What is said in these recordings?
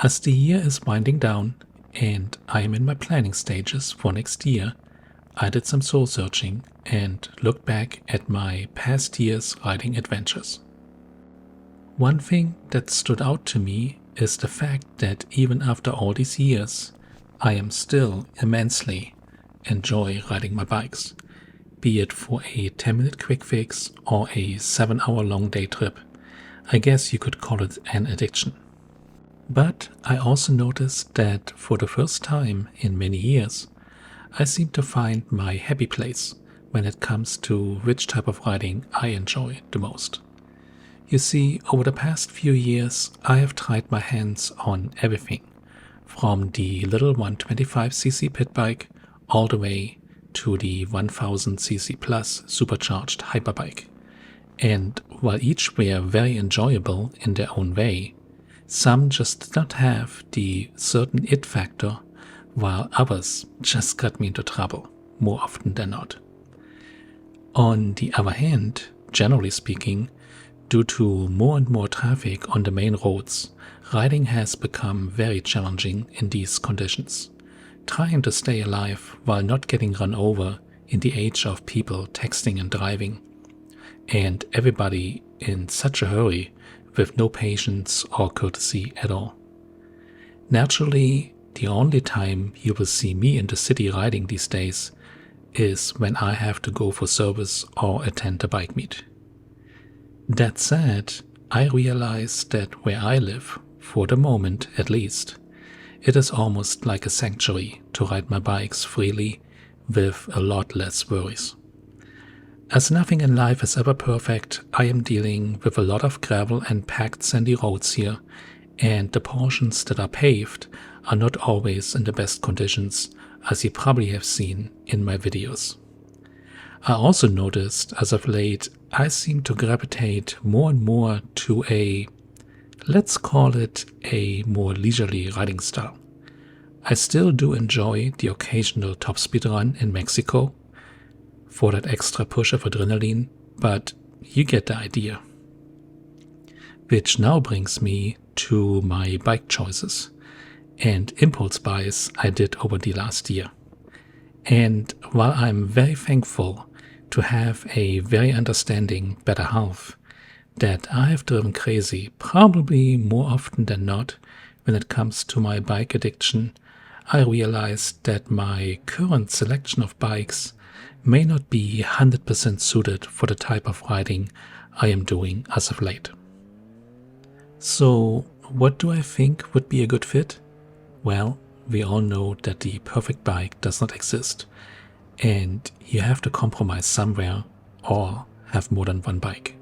As the year is winding down and I am in my planning stages for next year, I did some soul searching and looked back at my past year's riding adventures. One thing that stood out to me is the fact that even after all these years, I am still immensely enjoy riding my bikes, be it for a 10-minute quick fix or a 7-hour long day trip. I guess you could call it an addiction. But I also noticed that for the first time in many years, I seem to find my happy place when it comes to which type of riding I enjoy the most. You see, over the past few years, I have tried my hands on everything, from the little 125cc pit bike all the way to the 1000cc plus supercharged hyperbike. And while each were very enjoyable in their own way, some just did not have the certain it factor, while others just got me into trouble, more often than not. On the other hand, generally speaking, due to more and more traffic on the main roads, riding has become very challenging in these conditions. Trying to stay alive while not getting run over in the age of people texting and driving, and everybody in such a hurry with no patience or courtesy at all. Naturally, the only time you will see me in the city riding these days is when I have to go for service or attend a bike meet. That said, I realize that where I live, for the moment at least, it is almost like a sanctuary to ride my bikes freely with a lot less worries. As nothing in life is ever perfect, I am dealing with a lot of gravel and packed sandy roads here, and the portions that are paved are not always in the best conditions, as you probably have seen in my videos. I also noticed as of late I seem to gravitate more and more to a, let's call it a more leisurely riding style. I still do enjoy the occasional top speed run in Mexico for that extra push of adrenaline, but you get the idea. Which now brings me to my bike choices and impulse buys I did over the last year. And while I'm very thankful to have a very understanding better half that I have driven crazy probably more often than not when it comes to my bike addiction, I realized that my current selection of bikes may not be 100% suited for the type of riding I am doing as of late. So, what do I think would be a good fit? Well, we all know that the perfect bike does not exist, and you have to compromise somewhere or have more than one bike.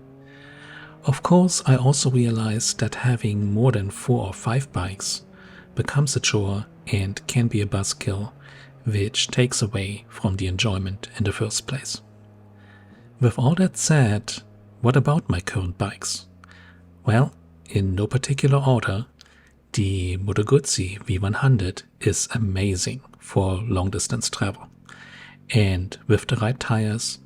Of course, I also realized that having more than 4 or 5 bikes becomes a chore and can be a buzzkill, which takes away from the enjoyment in the first place. With all that said, what about my current bikes? Well, in no particular order, the Moto Guzzi V100 is amazing for long distance travel. And with the right tires,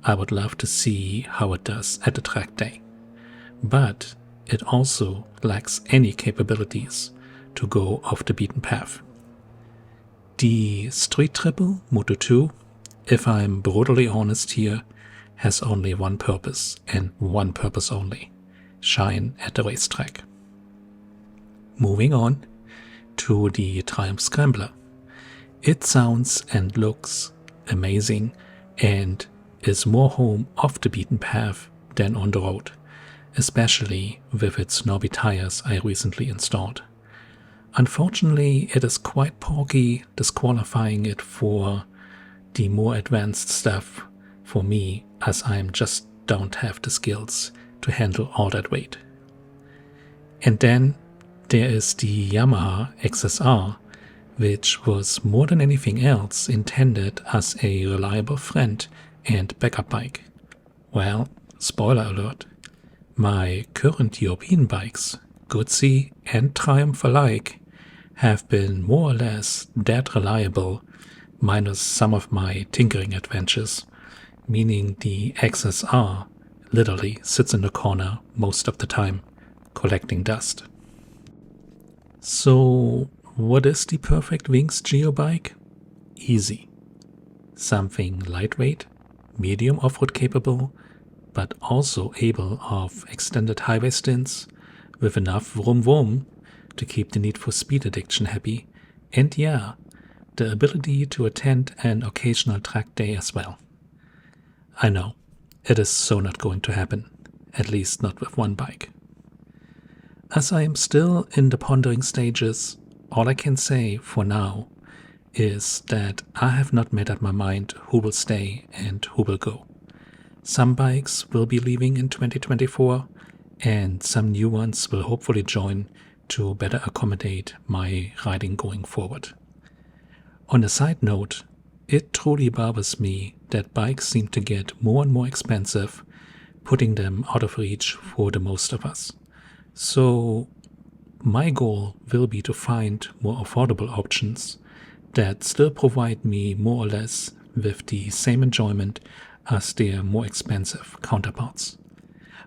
I would love to see how it does at the track day. But it also lacks any capabilities to go off the beaten path. The Street Triple Moto 2, if I'm brutally honest here, has only one purpose and one purpose only: shine at the racetrack. Moving on to the Triumph Scrambler. It sounds and looks amazing and is more home off the beaten path than on the road, especially with its knobby tires I recently installed. Unfortunately, it is quite porky, disqualifying it for the more advanced stuff for me, as I just don't have the skills to handle all that weight. And then there is the Yamaha XSR, which was more than anything else intended as a reliable friend and backup bike. Well, spoiler alert, my current European bikes, Guzzi and Triumph alike, have been more or less that reliable, minus some of my tinkering adventures, meaning the XSR literally sits in the corner most of the time, collecting dust. So, what is the perfect Wings geobike? Easy. Something lightweight, medium off-road capable, but also able of extended highway stints with enough vroom vroom to keep the Need for Speed addiction happy, and yeah, the ability to attend an occasional track day as well. I know, it is so not going to happen, at least not with one bike. As I am still in the pondering stages, all I can say for now is that I have not made up my mind who will stay and who will go. Some bikes will be leaving in 2024, and some new ones will hopefully join to better accommodate my riding going forward. On a side note, it truly bothers me that bikes seem to get more and more expensive, putting them out of reach for the most of us. So my goal will be to find more affordable options that still provide me more or less with the same enjoyment as their more expensive counterparts.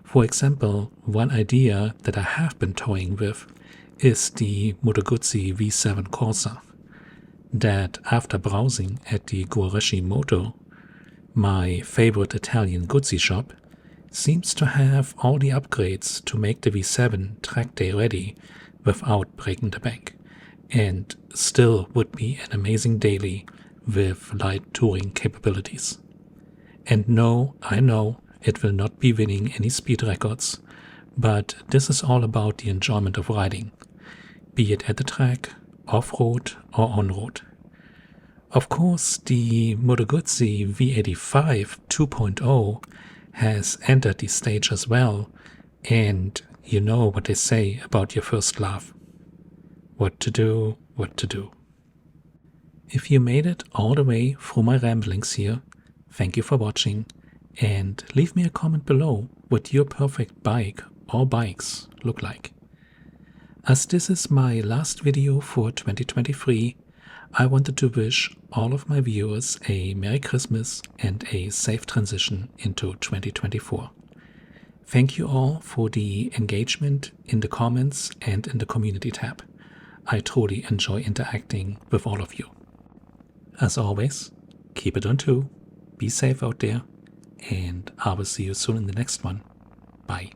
For example, one idea that I have been toying with is the Moto Guzzi V7 Corsa, that after browsing at the Guareschi Moto, my favorite Italian Guzzi shop, seems to have all the upgrades to make the V7 track day ready without breaking the bank, and still would be an amazing daily with light touring capabilities. And no, I know it will not be winning any speed records, but this is all about the enjoyment of riding, be it at the track, off-road or on-road. Of course, the Moto Guzzi V85 2.0 has entered the stage as well, and you know what they say about your first love. What to do, what to do. If you made it all the way through my ramblings here, thank you for watching, and leave me a comment below what your perfect bike or bikes look like. As this is my last video for 2023, I wanted to wish all of my viewers a Merry Christmas and a safe transition into 2024. Thank you all for the engagement in the comments and in the community tab. I truly enjoy interacting with all of you. As always, keep it on 2, be safe out there, and I will see you soon in the next one. Bye.